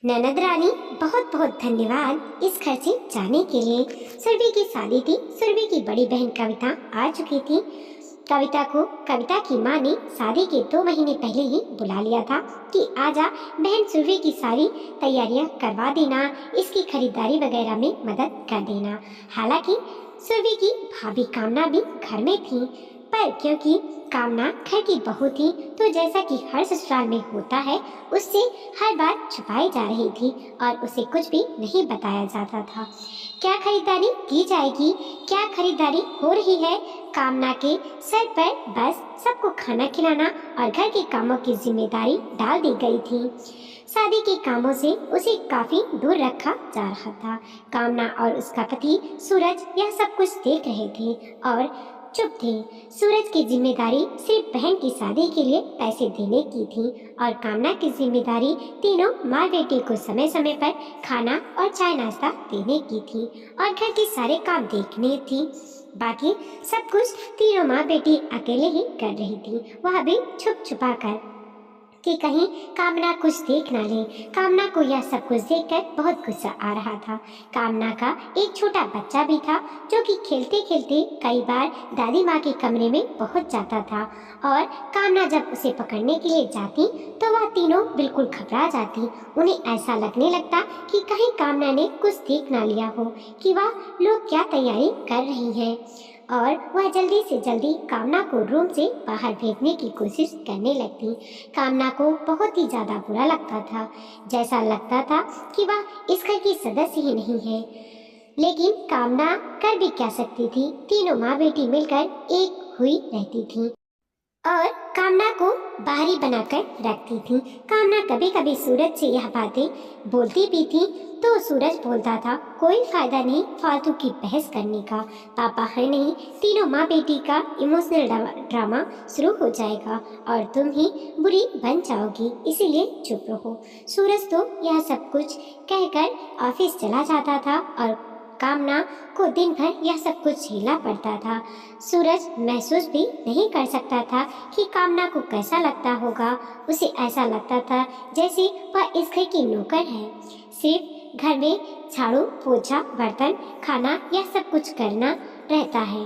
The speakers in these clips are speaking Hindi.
ननद रानी बहुत बहुत धन्यवाद इस घर से जाने के लिए। सुरभि की शादी थी। सुरभि की बड़ी बहन कविता आ चुकी थी। कविता की माँ ने शादी के 2 महीने पहले ही बुला लिया था कि आजा बहन, सुरभि की सारी तैयारियां करवा देना, इसकी खरीदारी वगैरह में मदद कर देना। हालांकि सुरभि की भाभी कामना भी घर में थी, पर क्योंकि कामना घर की बहू थी तो जैसा कि हर ससुराल में होता है, उससे हर बात छुपाई जा रही थी और उसे कुछ भी नहीं बताया जाता था। क्या खरीदारी की जाएगी, क्या खरीदारी हो रही है, कामना के सर पर बस सबको खाना खिलाना और घर के कामों की जिम्मेदारी डाल दी गई थी। शादी के कामों से उसे काफी दूर रखा जा रहा था। कामना और उसका पति सूरज यह सब कुछ देख रहे थे और चुप थे। सूरज की जिम्मेदारी सिर्फ बहन की शादी के लिए पैसे देने की थी और कामना की जिम्मेदारी तीनों माँ बेटी को समय समय पर खाना और चाय नाश्ता देने की थी और घर के सारे काम देखने थी। बाकी सब कुछ तीनों माँ बेटी अकेले ही कर रही थी, वह भी छुप छुपा कर, कि कहीं कामना कुछ देख ना ले। कामना को यह सब कुछ देखकर बहुत गुस्सा आ रहा था। कामना का एक छोटा बच्चा भी था जो कि खेलते खेलते कई बार दादी माँ के कमरे में पहुंच जाता था और कामना जब उसे पकड़ने के लिए जाती तो वह तीनों बिल्कुल घबरा जाती। उन्हें ऐसा लगने लगता कि कहीं कामना ने कुछ देख ना लिया हो कि वह लोग क्या तैयारी कर रही है, और वह जल्दी से जल्दी कामना को रूम से बाहर भेजने की कोशिश करने लगती। कामना को बहुत ही ज्यादा बुरा लगता था, जैसा लगता था कि वह इस घर की सदस्य ही नहीं है। लेकिन कामना कर भी क्या सकती थी, तीनों माँ बेटी मिलकर एक हुई रहती थी और कामना को बाहरी बनाकर रखती थी। कामना कभी कभी सूरज से यह बातें बोलती भी थी तो सूरज बोलता था, कोई फायदा नहीं फालतू की बहस करने का, पापा है नहीं, तीनों माँ बेटी का इमोशनल ड्रामा शुरू हो जाएगा और तुम ही बुरी बन जाओगी, इसीलिए चुप रहो। सूरज तो यह सब कुछ कहकर ऑफिस चला जाता था और कामना को दिन भर यह सब कुछ झेलना पड़ता था। सूरज महसूस भी नहीं कर सकता था कि कामना को कैसा लगता होगा। उसे ऐसा लगता था जैसे वह इस घर की नौकर है, सिर्फ घर में झाड़ू पोछा बर्तन खाना यह सब कुछ करना रहता है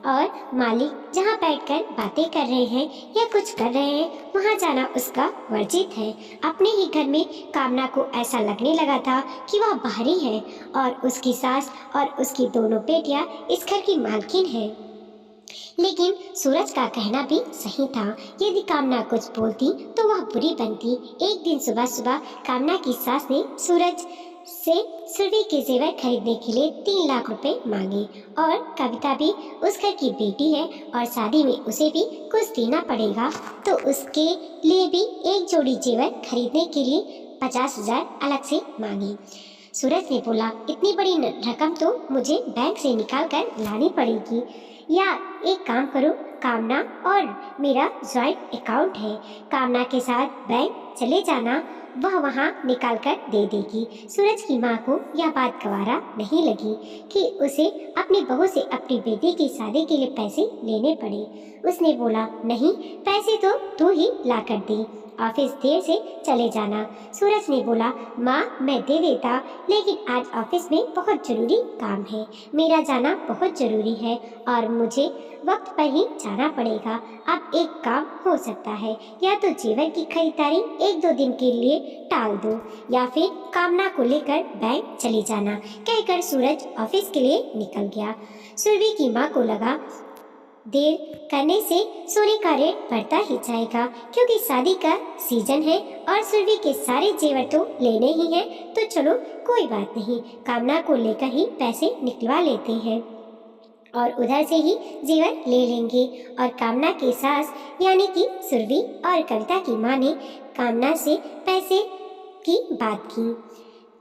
और मालिक जहाँ बैठकर बातें कर रहे हैं या कुछ कर रहे हैं वहाँ जाना उसका वर्जित है। अपने ही घर में कामना को ऐसा लगने लगा था कि वह बाहरी है और उसकी सास और उसकी दोनों बेटियां इस घर की मालकिन है। लेकिन सूरज का कहना भी सही था, यदि कामना कुछ बोलती तो वह बुरी बनती। एक दिन सुबह सुबह कामना की सास ने सूरज से सुरभि के जेवर खरीदने के लिए 3 लाख रुपए मांगे और कविता भी उस घर की बेटी है और शादी में उसे भी कुछ देना पड़ेगा, तो उसके लिए भी एक जोड़ी जेवर खरीदने के लिए 50,000 अलग से मांगे। सूरज ने बोला, इतनी बड़ी रकम तो मुझे बैंक से निकाल कर लानी पड़ेगी, या एक काम करो, कामना और मेरा ज्वाइंट अकाउंट है, कामना के साथ बैंक चले जाना, वह वहाँ निकाल कर दे देगी। सूरज की माँ को यह बात गवारा नहीं लगी कि उसे अपनी बहू से अपनी बेटी की शादी के लिए पैसे लेने पड़े। उसने बोला, नहीं, पैसे तो तू ही ला कर दे, ऑफिस देर से चले जाना। सूरज ने बोला, माँ मैं दे देता, लेकिन आज ऑफिस में बहुत जरूरी काम है, मेरा जाना बहुत जरूरी है और मुझे वक्त पर ही जाना पड़ेगा। अब एक काम हो सकता है, या तो जेवर की खरीदारी 1-2 दिन के लिए टाल दो या फिर कामना को लेकर बैंक चले जाना। कहकर सूरज ऑफिस के लिए निकल गया। सुरभि की माँ को लगा, देर करने से सोने का रेट बढ़ता ही जाएगा, क्योंकि शादी का सीजन है और सुरभि के सारे जेवर तो लेने ही हैं, तो चलो कोई बात नहीं, कामना को लेकर ही पैसे निकलवा लेते हैं और उधर से ही जेवर ले लेंगे। और कामना की सास यानी कि सुरभि और कविता की माँ ने कामना से पैसे की बात की।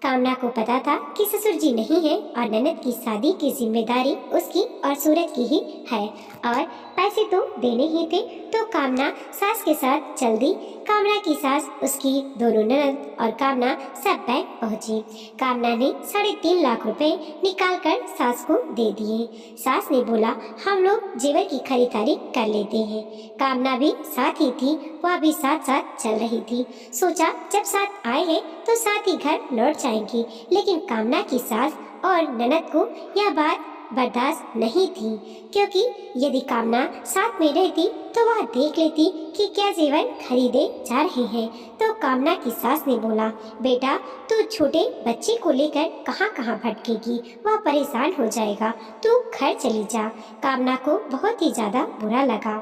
कामना को पता था कि ससुर जी नहीं है और ननद की शादी की जिम्मेदारी उसकी और सूरज की ही है और पैसे तो देने ही थे। तो कामना सास के साथ चल दी। कामना की सास, उसकी दोनों ननद और कामना सब बैंक पहुंची। कामना ने 3.5 लाख रुपए निकाल कर सास को दे दिए। सास ने बोला, हम लोग जेवर की खरीदारी कर लेते हैं। कामना भी साथ ही थी, वह भी साथ साथ चल रही थी। सोचा जब साथ आए हैं तो साथ ही घर लौट जाएंगी, लेकिन कामना की सास और ननद को यह बात बर्दाश्त नहीं थी, क्योंकि यदि कामना साथ में रहती तो वह देख लेती कि क्या जेवर खरीदे जा रहे हैं। तो कामना की सास ने बोला, बेटा तू छोटे बच्चे को लेकर कहाँ कहाँ भटकेगी, वह परेशान हो जाएगा, तू घर चली जा। कामना को बहुत ही ज्यादा बुरा लगा।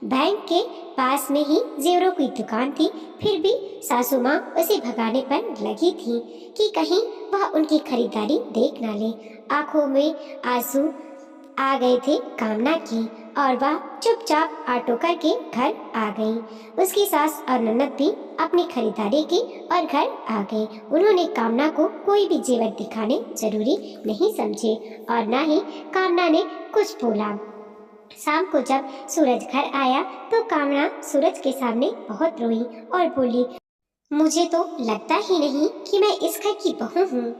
बैंक के पास में ही जेवरों की दुकान थी, फिर भी सासू माँ उसे भगाने पर लगी थी कि कहीं वह उनकी खरीदारी देख ना ले। आंखों में आंसू आ गए थे कामना की और वह चुपचाप ऑटो करके घर आ गई। उसकी सास और ननद भी अपनी खरीदारी की और घर आ गए। उन्होंने कामना को कोई भी जेवर दिखाने जरूरी नहीं समझे और ना ही कामना ने कुछ बोला। शाम को जब सूरज घर आया तो कामना सूरज के सामने बहुत रोई और बोली, मुझे तो लगता ही नहीं कि मैं इस घर की बहू हूँ।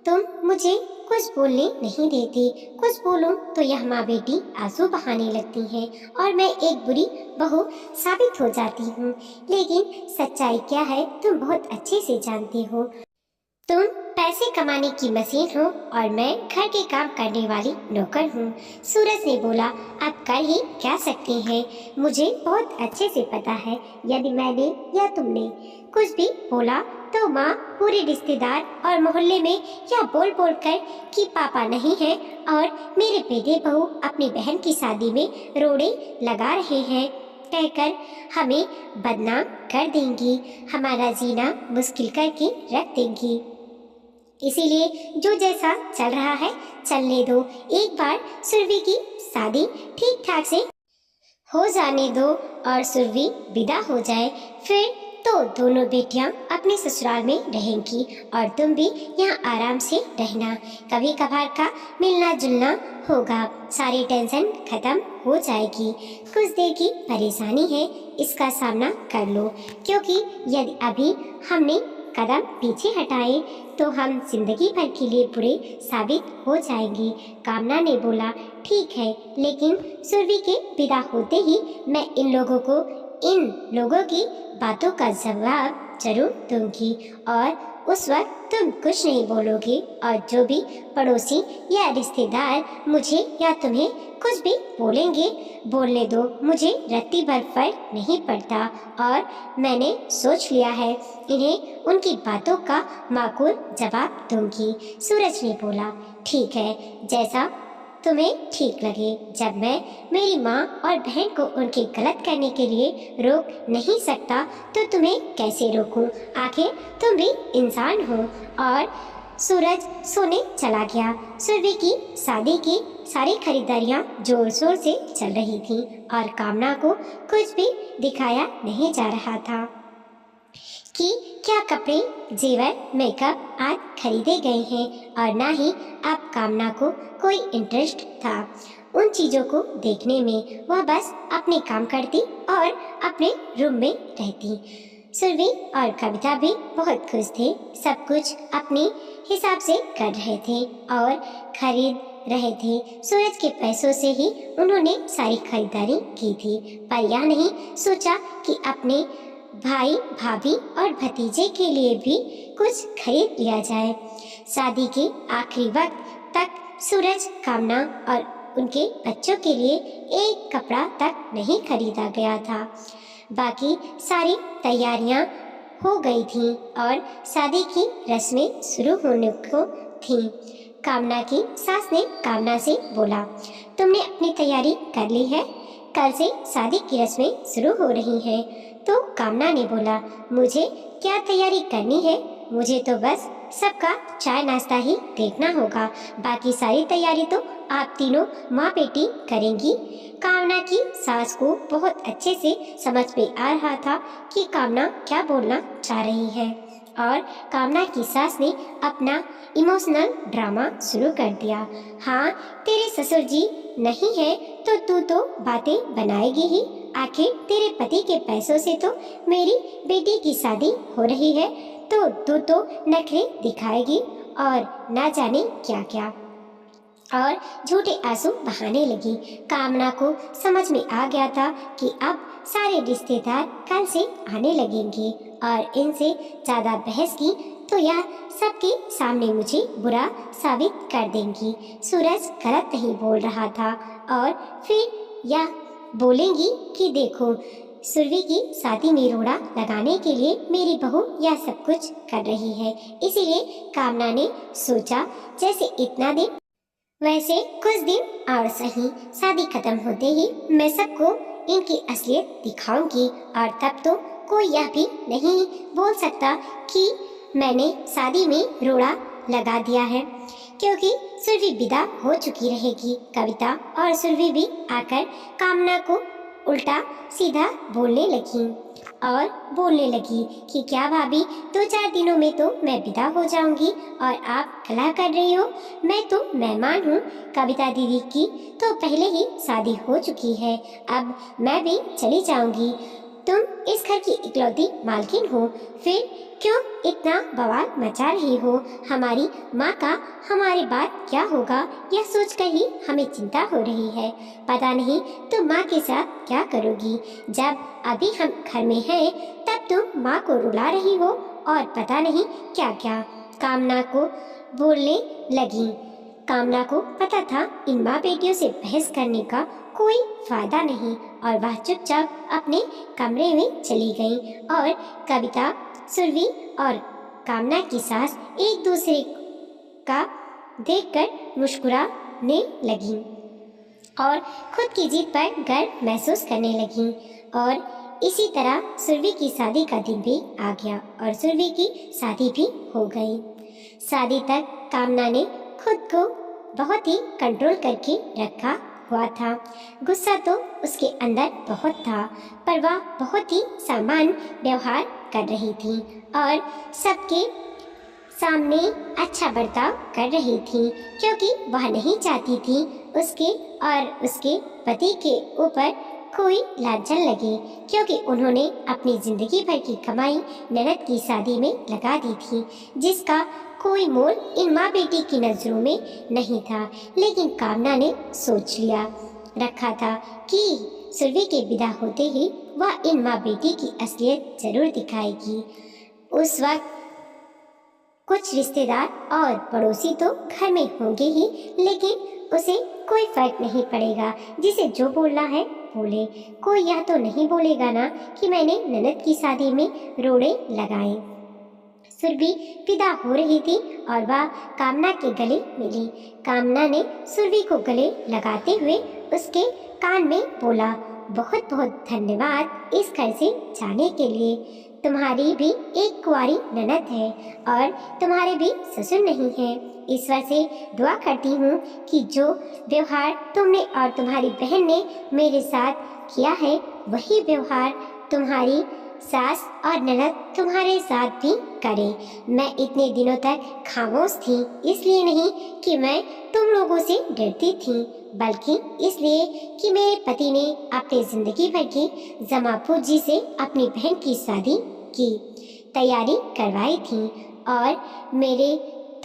तुम मुझे कुछ बोलने नहीं देती, कुछ बोलूं तो यह माँ बेटी आंसू बहाने लगती हैं और मैं एक बुरी बहू साबित हो जाती हूँ। लेकिन सच्चाई क्या है तुम बहुत अच्छे से जानती हो। तुम पैसे कमाने की मशीन हो और मैं घर के काम करने वाली नौकर हूँ। सूरज ने बोला, अब कर ही क्या सकते हैं, मुझे बहुत अच्छे से पता है यदि मैंने या तुमने कुछ भी बोला तो माँ, पूरे रिश्तेदार और मोहल्ले में यह बोल बोल कर कि पापा नहीं है और मेरे बेटे बहू अपनी बहन की शादी में रोड़े लगा रहे हैं कहकर हमें बदनाम कर देंगी, हमारा जीना मुश्किल करके रख देंगी। इसीलिए जो जैसा चल रहा है चलने दो। एक बार सुरभि की शादी ठीक ठाक से हो जाने दो और सुरभि विदा हो जाए, फिर तो दोनों बेटियां अपने ससुराल में रहेंगी और तुम भी यहाँ आराम से रहना। कभी कभार का मिलना जुलना होगा, सारी टेंशन खत्म हो जाएगी। कुछ देर की परेशानी है, इसका सामना कर लो, क्योंकि यदि अभी हमने कदम पीछे हटाए तो हम जिंदगी भर के लिए बुरे साबित हो जाएंगे। कामना ने बोला, ठीक है, लेकिन सुरभि के विदा होते ही मैं इन लोगों की बातों का जवाब जरूर दूंगी और उस वक्त तुम कुछ नहीं बोलोगे और जो भी पड़ोसी या रिश्तेदार मुझे या तुम्हें कुछ भी बोलेंगे बोलने दो, मुझे रत्ती भर फर्क नहीं पड़ता और मैंने सोच लिया है, इन्हें उनकी बातों का माकूल जवाब दूंगी। सूरज ने बोला, ठीक है, जैसा तुम्हें ठीक लगे। जब मैं मेरी माँ और बहन को उनके गलत करने के लिए रोक नहीं सकता तो तुम्हें कैसे रोकूं? आखिर तुम भी इंसान हो। और सूरज सोने चला गया। सुरभि की शादी की सारी खरीदारियां जोर शोर से चल रही थी और कामना को कुछ भी दिखाया नहीं जा रहा था कि क्या कपड़े, जेवर, मेकअप आज खरीदे गए हैं और ना ही अब कामना को कोई इंटरेस्ट था उन चीज़ों को देखने में। वह बस अपने काम करती और अपने रूम में रहती। सुरभि और कविता भी बहुत खुश थे, सब कुछ अपने हिसाब से कर रहे थे और खरीद रहे थे। सूरज के पैसों से ही उन्होंने सारी खरीदारी की थी, पर यह नहीं सोचा कि अपने भाई, भाभी और भतीजे के लिए भी कुछ खरीद लिया जाए। शादी के आखिरी वक्त तक सूरज, कामना और उनके बच्चों के लिए एक कपड़ा तक नहीं खरीदा गया था। बाकी सारी तैयारियां हो गई थीं और शादी की रस्में शुरू होने को थीं। कामना की सास ने कामना से बोला, तुमने अपनी तैयारी कर ली है? कल से शादी की रस्में शुरू हो रही हैं। तो कामना ने बोला, मुझे क्या तैयारी करनी है, मुझे तो बस सबका चाय नाश्ता ही देखना होगा, बाकी सारी तैयारी तो आप तीनों माँ बेटी करेंगी। कामना की सास को बहुत अच्छे से समझ में आ रहा था कि कामना क्या बोलना चाह रही है और कामना की सास ने अपना इमोशनल ड्रामा शुरू कर दिया। हाँ, तेरे ससुर जी नहीं है तो तू तो बातें बनाएगी ही। आखिर तेरे पति के पैसों से तो मेरी बेटी की शादी हो रही है, तो तू तो नखरे दिखाएगी और ना जाने क्या क्या, और झूठे आंसू बहाने लगी। कामना को समझ में आ गया था कि अब सारे रिश्तेदार कल से आने लगेंगे और इनसे ज्यादा बहस की तो यह सबके सामने मुझे बुरा साबित कर देंगी। सूरज गलत नहीं बोल रहा था और फिर यह बोलेंगी कि देखो, सुरभि की शादी में रोड़ा लगाने के लिए मेरी बहू यह सब कुछ कर रही है। इसीलिए कामना ने सोचा जैसे इतना दिन वैसे कुछ दिन और सही, शादी खत्म होते ही मैं सबको इनकी असलियत दिखाऊंगी और तब तो कोई यह भी नहीं बोल सकता कि मैंने शादी में रोड़ा लगा दिया है, क्योंकि सुरभि विदा हो चुकी रहेगी। कविता और सुरभि भी आकर कामना को उल्टा सीधा बोलने लगी कि क्या भाभी, 2-4 दिनों में तो मैं विदा हो जाऊंगी और आप कलह कर रही हो। मैं तो मेहमान हूँ, कविता दीदी की तो पहले ही शादी हो चुकी है, अब मैं भी चली जाऊंगी। तुम इस घर की इकलौती मालकिन हो, फिर क्यों इतना बवाल मचा रही हो? हमारी माँ का हमारे बाद क्या होगा, यह सोचकर ही हमें चिंता हो रही है। पता नहीं तुम माँ के साथ क्या करोगी। जब अभी हम घर में हैं, तब तुम माँ को रुला रही हो और पता नहीं क्या क्या। कामना को बोलने लगी। कामना को पता था इन माँ बेटियों से बहस करने का कोई फायदा नहीं और वह चुपचाप अपने कमरे में चली गई और कविता, सुरभि और कामना की सास एक दूसरे का देखकर मुस्कुराने लगी और खुद की जीत पर गर्व महसूस करने लगी। और इसी तरह सुरभि की शादी का दिन भी आ गया और सुरभि की शादी भी हो गई। शादी तक कामना ने खुद को बहुत ही कंट्रोल करके रखा हुआ था। गुस्सा तो उसके अंदर बहुत था, पर वह बहुत ही सामान्य व्यवहार कर रही थी और सबके सामने अच्छा बर्ताव कर रही थी, क्योंकि वह नहीं चाहती थी उसके और उसके पति के ऊपर कोई लांछन लगे, क्योंकि उन्होंने अपनी जिंदगी भर की कमाई ननद की शादी में लगा दी थी, जिसका कोई मोल इन माँ बेटी की नजरों में नहीं था। लेकिन कामना ने सोच लिया रखा था कि सुरभि के विदा होते ही वह इन माँ बेटी की असलियत जरूर दिखाएगी। उस वक्त कुछ रिश्तेदार और पड़ोसी तो घर में होंगे ही, लेकिन उसे कोई फर्क नहीं पड़ेगा, जिसे जो बोलना है बोले। कोई यह तो नहीं बोलेगा ना कि मैंने ननद की शादी में रोड़े लगाए। सुरभि विदा हो रही थी और वह कामना के गले मिली। कामना ने सुरभि को गले लगाते हुए उसके कान में बोला, बहुत बहुत धन्यवाद इस घर से जाने के लिए। तुम्हारी भी एक कुंवारी ननद है और तुम्हारे भी ससुर नहीं है। ईश्वर से दुआ करती हूँ कि जो व्यवहार तुमने और तुम्हारी बहन ने मेरे साथ किया है, वही व्यवहार तुम्हारी सास और ननद तुम्हारे साथ भी करे। मैं इतने दिनों तक खामोश थी, इसलिए नहीं कि मैं तुम लोगों से डरती थी, बल्कि इसलिए कि मेरे पति ने अपनी जिंदगी भर की जमा पूंजी से अपनी बहन की शादी की तैयारी करवाई थी और मेरे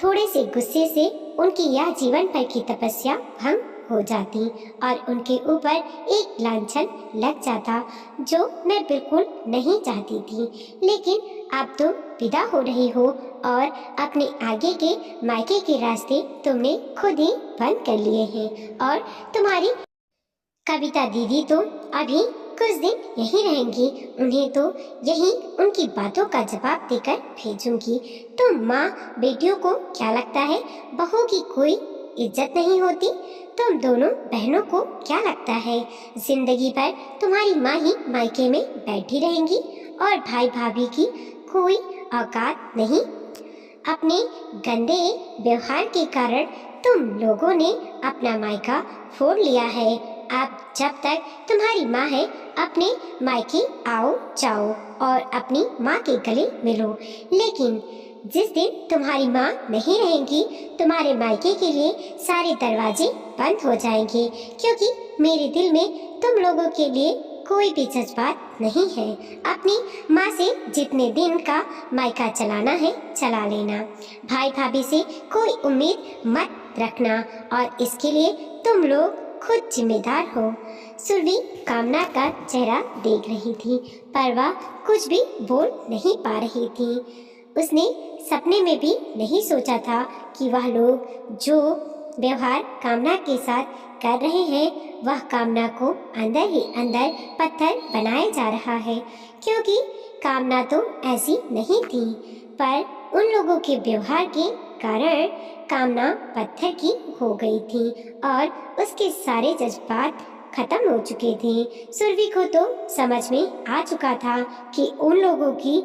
थोड़े से गुस्से से उनकी यह जीवन भर की तपस्या भंग हो जाती और उनके ऊपर एक लांछन लग जाता, जो मैं बिल्कुल नहीं चाहती थी। लेकिन अब तुम विदा हो रही हो और अपने आगे के मायके के रास्ते तुमने खुद ही बंद कर लिए हैं और तुम्हारी कविता दीदी तो अभी कुछ दिन यहीं रहेंगी। उन्हें तो यहीं उनकी बातों का जवाब देकर भेजूंगी। तुम माँ बेटियों को क्या लगता है बहू की कोई इज्जत नहीं होती? तुम दोनों बहनों को क्या लगता है जिंदगी भर तुम्हारी माँ ही मायके में बैठी रहेंगी और भाई भाभी की कोई औकात नहीं? अपने गंदे व्यवहार के कारण तुम लोगों ने अपना मायका फोड़ लिया है अब जब तक तुम्हारी माँ है अपने मायके आओ जाओ और अपनी माँ के गले मिलो, लेकिन जिस दिन तुम्हारी माँ नहीं रहेंगी तुम्हारे मायके के लिए सारे दरवाजे बंद हो जाएंगे, क्योंकि मेरे दिल में तुम लोगों के लिए कोई भी जज्बात नहीं है। अपनी माँ से जितने दिन का मायका चलाना है चला लेना, भाई भाभी से कोई उम्मीद मत रखना और इसके लिए तुम लोग खुद जिम्मेदार हो। सुरभि कामना का चेहरा देख रही थी पर वह कुछ भी बोल नहीं पा रही थी। उसने सपने में भी नहीं सोचा था कि वह लोग जो व्यवहार कामना के साथ कर रहे हैं वह कामना को अंदर ही अंदर पत्थर बनाए जा रहा है, क्योंकि कामना तो ऐसी नहीं थी, पर उन लोगों के व्यवहार के कारण कामना पत्थर की हो गई थी और उसके सारे जज्बात खत्म हो चुके थे। सुरभि को तो समझ में आ चुका था कि उन लोगों की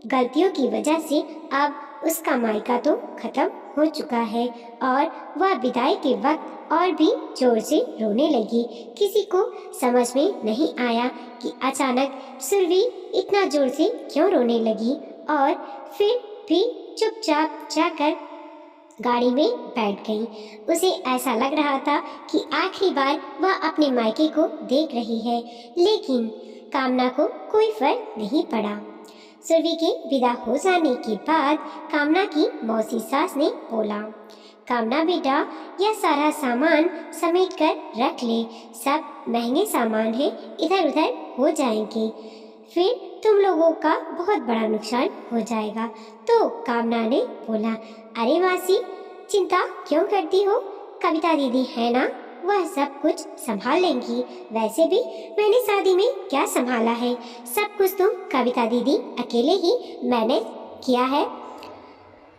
गलतियों की वजह से अब उसका मायका तो खत्म हो चुका है और वह विदाई के वक्त और भी जोर से रोने लगी। किसी को समझ में नहीं आया कि अचानक सुरभि इतना जोर से क्यों रोने लगी और फिर भी चुपचाप जाकर गाड़ी में बैठ गई। उसे ऐसा लग रहा था कि आखिरी बार वह अपने मायके को देख रही है, लेकिन कामना को कोई फर्क नहीं पड़ा। सुरभि के विदा हो जाने के बाद कामना की मौसी सास ने बोला, कामना बेटा यह सारा सामान समेट कर रख ले, सब महंगे सामान है, इधर उधर हो जाएंगे, फिर तुम लोगों का बहुत बड़ा नुकसान हो जाएगा। तो कामना ने बोला, अरे मासी चिंता क्यों करती हो, कविता दीदी है ना, वह सब कुछ संभाल लेंगी। वैसे भी मैंने शादी में क्या संभाला है, सब कुछ तो कविता दीदी अकेले ही मैनेज किया है।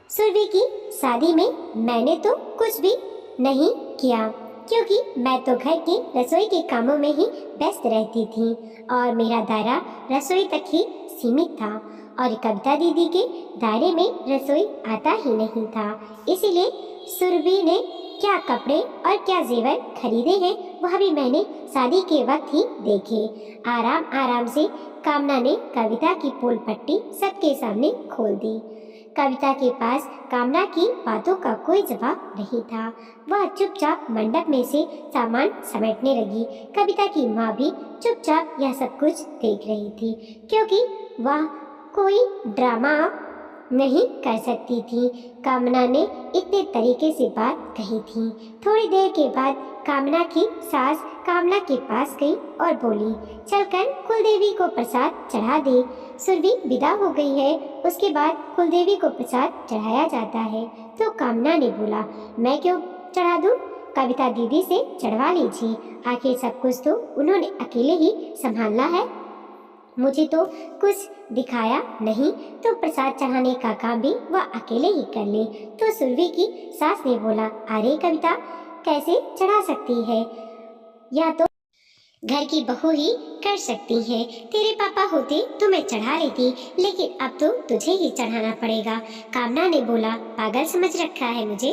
सुरभि की शादी में मैंने तो कुछ भी नहीं किया, क्योंकि मैं तो घर के रसोई के कामों में ही व्यस्त रहती थी और मेरा दायरा रसोई तक ही सीमित था और कविता दीदी के दायरे में रसोई आता ही नहीं था। इसीलिए सुरभि ने क्या कपड़े और क्या जेवर खरीदे हैं वह भी मैंने शादी के वक्त ही देखे। आराम आराम से कामना ने कविता की पोल पट्टी सबके सामने खोल दी। कविता के पास कामना की बातों का कोई जवाब नहीं था। वह चुपचाप मंडप में से सामान समेटने लगी। कविता की माँ भी चुपचाप यह सब कुछ देख रही थी, क्योंकि वह कोई ड्रामा नहीं कर सकती थी। कामना ने इतने तरीके से बात कही थी। थोड़ी देर के बाद कामना की सास कामना के पास गई और बोली, चलकर कुलदेवी को प्रसाद चढ़ा दे। सुरभि विदा हो गई है, उसके बाद कुलदेवी को प्रसाद चढ़ाया जाता है। तो कामना ने बोला, मैं क्यों चढ़ा दूं, कविता दीदी से चढ़वा लीजिए, आखिर सब कुछ तो उन्होंने अकेले ही संभालना है, मुझे तो कुछ दिखाया नहीं, तो प्रसाद चढ़ाने का काम भी वह अकेले ही कर ले। तो सुरभि की सास ने बोला, अरे कविता कैसे चढ़ा सकती है, या तो घर की बहू ही कर सकती है, तेरे पापा होते तो मैं चढ़ा लेती, लेकिन अब तो तुझे ही चढ़ाना पड़ेगा। कामना ने बोला, पागल समझ रखा है मुझे,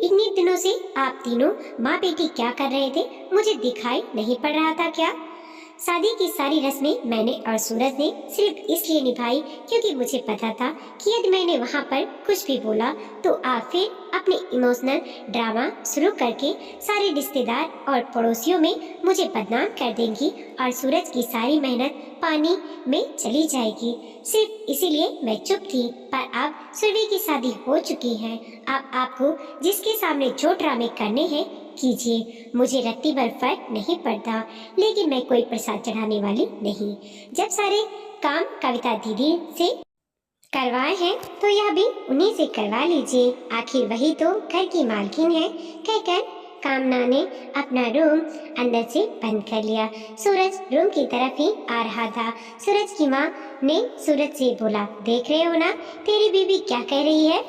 इतने दिनों से आप तीनों माँ बेटी क्या कर रहे थे, मुझे दिखाई नहीं पड़ रहा था क्या? शादी की सारी रस्में मैंने और सूरज ने सिर्फ इसलिए निभाई क्योंकि मुझे पता था कि यदि मैंने वहाँ पर कुछ भी बोला तो आप फिर अपने इमोशनल ड्रामा शुरू करके सारे रिश्तेदार और पड़ोसियों में मुझे बदनाम कर देंगी और सूरज की सारी मेहनत पानी में चली जाएगी। सिर्फ इसीलिए मैं चुप थी, पर अब सुरभि की शादी हो चुकी है। अब आपको जिसके सामने जो ड्रामे करने हैं कीजिए, मुझे रत्ती भर फर्क नहीं पड़ता, लेकिन मैं कोई प्रसाद चढ़ाने वाली नहीं। जब सारे काम कविता दीदी से करवाए हैं तो यह भी उन्हीं से करवा लीजिए, आखिर वही तो घर की मालकिन है। कहकर कामना ने अपना रूम अंदर से बंद कर लिया। सूरज रूम की तरफ ही आ रहा था। सूरज की माँ ने सूरज से बोला, देख रहे हो ना तेरी बीवी क्या कह रही है?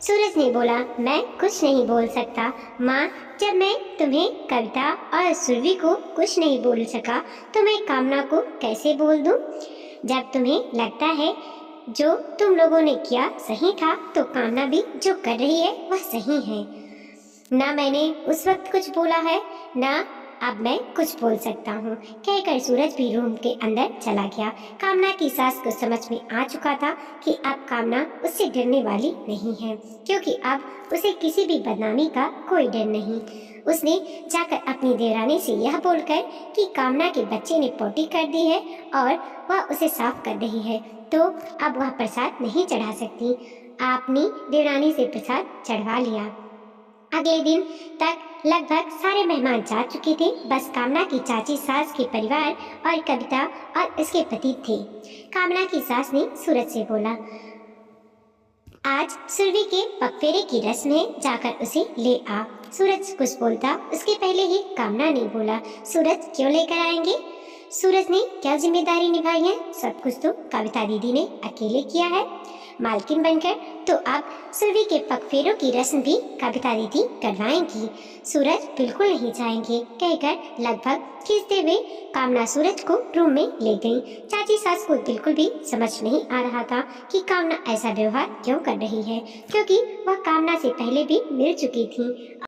सूरज ने बोला, मैं कुछ नहीं बोल सकता माँ, जब मैं तुम्हें कविता और सुरभि को कुछ नहीं बोल सका तो मैं कामना को कैसे बोल दूँ? जब तुम्हें लगता है जो तुम लोगों ने किया सही था तो कामना भी जो कर रही है वह सही है। ना मैंने उस वक्त कुछ बोला है, ना अब मैं कुछ बोल सकता हूँ, कहकर सूरज भी रूम के अंदर चला गया। कामना की सास को समझ में आ चुका था कि अब कामना उससे डरने वाली नहीं है, क्योंकि अब उसे किसी भी बदनामी का कोई डर नहीं। उसने जाकर अपनी देवरानी से यह बोलकर कि कामना के बच्चे ने पोटी कर दी है और वह उसे साफ कर रही है, तो अब वह प्रसाद नहीं चढ़ा सकती। आपने देवरानी से प्रसाद चढ़वा लिया। अगले दिन तक लगभग सारे मेहमान जा चुके थे। बस कामना की चाची, सास के परिवार और कविता और उसके पति थे। कामना की सास ने सूरज से बोला, आज सुरभि के पगफेरे की रस्म है, जाकर उसे ले आ। सूरज कुछ बोलता उसके पहले ही कामना ने बोला, सूरज क्यों लेकर आएंगे? सूरज ने क्या जिम्मेदारी निभाई है? सब कुछ तो कविता दीदी ने अकेले किया है मालकिन बनकर, तो अब सुरभि के पगफेरों की रस्म भी कविता दीदी करवाएंगी। सूरज बिल्कुल नहीं जाएंगे, कहकर लगभग खींचते हुए कामना सूरज को रूम में ले गई। चाची सास को बिल्कुल भी समझ नहीं आ रहा था कि कामना ऐसा व्यवहार क्यों कर रही है, क्योंकि वह कामना से पहले भी मिल चुकी थी।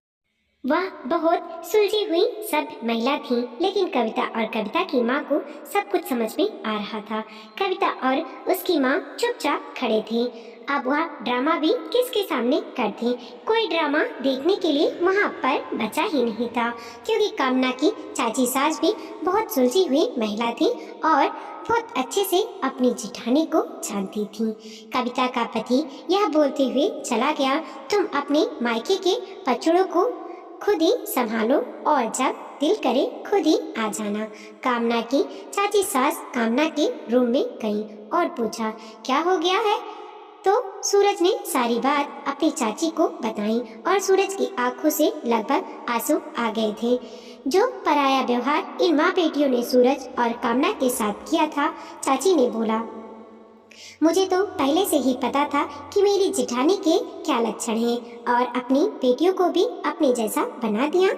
वह बहुत सुलझी हुई सब महिला थी, लेकिन कविता और कविता की माँ को सब कुछ समझ में आ रहा था। कविता और उसकी माँ चुपचाप खड़े थे। अब वह ड्रामा भी किसके सामने करती? कोई ड्रामा देखने के लिए वहाँ पर बचा ही नहीं था, क्योंकि कामना की चाची सास भी बहुत सुलझी हुई महिला थी और बहुत अच्छे से अपनी जेठानी को जानती थी। कविता का पति यह बोलते हुए चला गया, तुम अपने मायके के बछड़ों को खुद ही संभालो और जब दिल करे खुद ही आ जाना। कामना की चाची सास कामना के रूम में गई और पूछा, क्या हो गया है? तो सूरज ने सारी बात अपनी चाची को बताई और सूरज की आंखों से लगभग आंसू आ गए थे। जो पराया व्यवहार इन माँ बेटियों ने सूरज और कामना के साथ किया था, चाची ने बोला, मुझे तो पहले से ही पता था कि मेरी जेठानी के क्या लक्षण हैं और अपनी बेटियों को भी अपने जैसा बना दिया।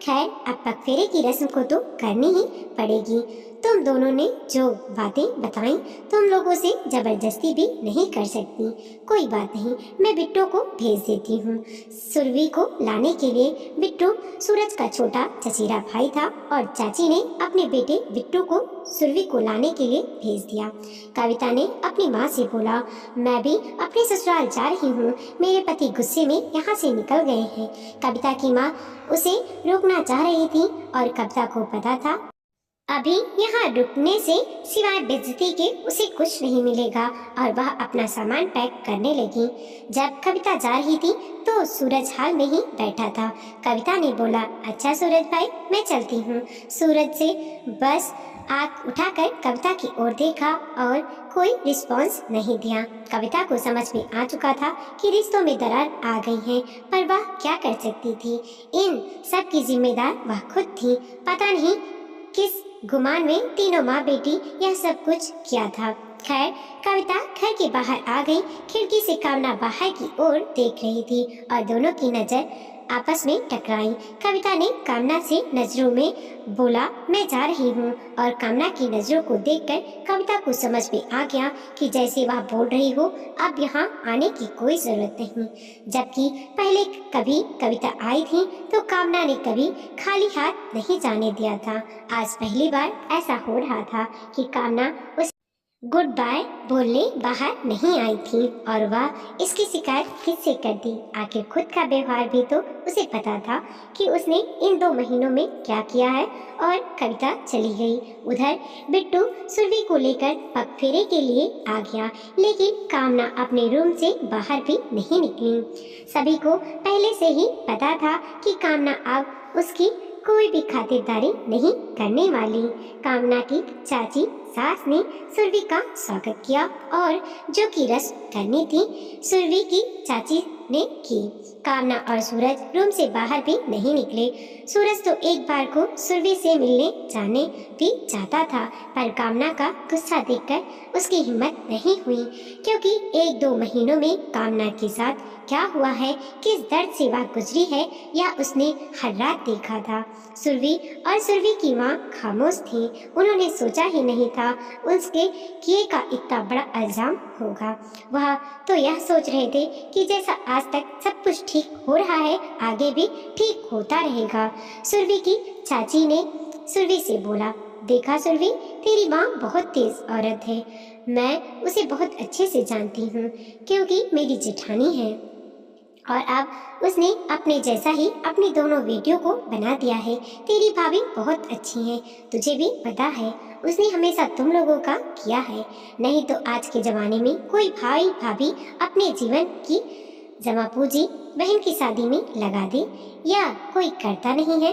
खैर, अब पगफेरे की रस्म को तो करनी ही पड़ेगी। तुम दोनों ने जो बातें बताई तुम लोगों से जबरदस्ती भी नहीं कर सकती। कोई बात नहीं, मैं बिट्टू को भेज देती हूँ सुरभि को लाने के लिए। बिट्टू सूरज का छोटा चचेरा भाई था और चाची ने अपने बेटे बिट्टू को सुरभि को लाने के लिए भेज दिया। कविता ने अपनी माँ से बोला, मैं भी अपने ससुराल जा रही हूँ, मेरे पति गुस्से में यहाँ से निकल गए हैं। कविता की माँ उसे रोकना चाह रही थी और कविता को पता था अभी यहाँ रुकने से सिवाय बेइज्जती के उसे कुछ नहीं मिलेगा और वह अपना सामान पैक करने लगी। जब कविता जा रही थी तो सूरज हाल में ही बैठा था। कविता ने बोला, अच्छा सूरज भाई, मैं चलती हूँ। सूरज से बस आँख उठाकर कविता की ओर देखा और कोई रिस्पॉन्स नहीं दिया। कविता को समझ में आ चुका था कि रिश्तों में दरार आ गई है, पर वह क्या कर सकती थी? इन सब की जिम्मेदार वह खुद थी। पता नहीं किस गुमान में तीनों माँ बेटी यह सब कुछ किया था। खैर, कविता घर के बाहर आ गई। खिड़की से कामना बाहर की ओर देख रही थी और दोनों की नजर आपस में टकराई। कविता ने कामना से नजरों में बोला, मैं जा रही हूँ, और कामना की नजरों को देखकर कविता को समझ में आ गया कि जैसे वह बोल रही हो अब यहाँ आने की कोई जरूरत नहीं। जबकि पहले कभी कविता आई थी तो कामना ने कभी खाली हाथ नहीं जाने दिया था। आज पहली बार ऐसा हो रहा था कि कामना उस गुड बाय बोलने बाहर नहीं आई थी और वह इसकी शिकायत किससे करती? आखिर खुद का व्यवहार भी तो उसे पता था कि उसने इन 2 महीनों में क्या किया है। और कविता चली गई। उधर बिट्टू सुरभि को लेकर पगफेरे के लिए आ गया, लेकिन कामना अपने रूम से बाहर भी नहीं निकली। सभी को पहले से ही पता था कि कामना अब उसकी कोई भी खातिरदारी नहीं करने वाली। कामना की चाची सास ने सुरभि का स्वागत किया और जो की रस्म करनी थी सुरभि की चाची ने की। कामना और सूरज रूम से बाहर भी नहीं निकले। सूरज तो एक बार को सुरभि से मिलने जाने भी चाहता था, पर कामना का गुस्सा देखकर उसकी हिम्मत नहीं हुई, क्योंकि 1-2 महीनों में कामना के साथ क्या हुआ है, किस दर्द से वह गुजरी है, यह उसने हर रात देखा था। सुरभि और सुरभि की माँ खामोश थी। उन्होंने सोचा ही नहीं था उसके किए का इतना बड़ा इल्जाम होगा। वह तो यह सोच रहे थे कि जैसा आज आज तक सब कुछ ठीक हो रहा है, आगे भी ठीक होता रहेगा। सुरभि की चाची ने सुरभि से बोला, देखा सुरभि, तेरी माँ बहुत तेज औरत है। मैं उसे बहुत अच्छे से जानती हूँ क्योंकि मेरी जेठानी है, और अब उसने अपने जैसा ही अपनी दोनों बेटियों को बना दिया है। तेरी भाभी बहुत अच्छी है, तुझे भी पता है, उसने हमेशा तुम लोगों का किया है। नहीं तो आज के जमाने में कोई भाई भाभी अपने जीवन की जमा पूंजी बहन की शादी में लगा दे, या कोई करता नहीं है।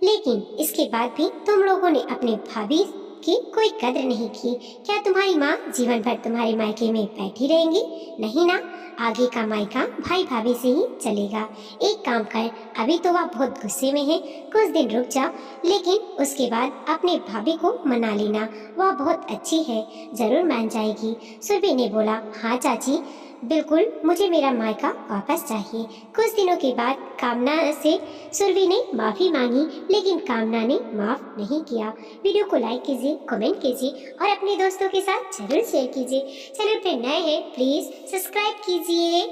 लेकिन इसके बाद भी तुम लोगों ने अपने भाभी की कोई कद्र नहीं की। क्या तुम्हारी माँ जीवन भर तुम्हारे मायके में बैठी रहेंगी? नहीं ना, आगे का मायका भाई भाभी से ही चलेगा। एक काम कर, अभी तो वह बहुत गुस्से में है, कुछ दिन रुक जा, लेकिन उसके बाद अपने भाभी को मना लेना, वह बहुत अच्छी है, जरूर मान जाएगी। सुरभि ने बोला, हाँ चाची, बिल्कुल, मुझे मेरा मायका वापस चाहिए। कुछ दिनों के बाद कामना से सुरभि ने माफ़ी मांगी, लेकिन कामना ने माफ़ नहीं किया। वीडियो को लाइक कीजिए, कमेंट कीजिए और अपने दोस्तों के साथ जरूर शेयर कीजिए। चैनल पर नए हैं, प्लीज़ सब्सक्राइब कीजिए।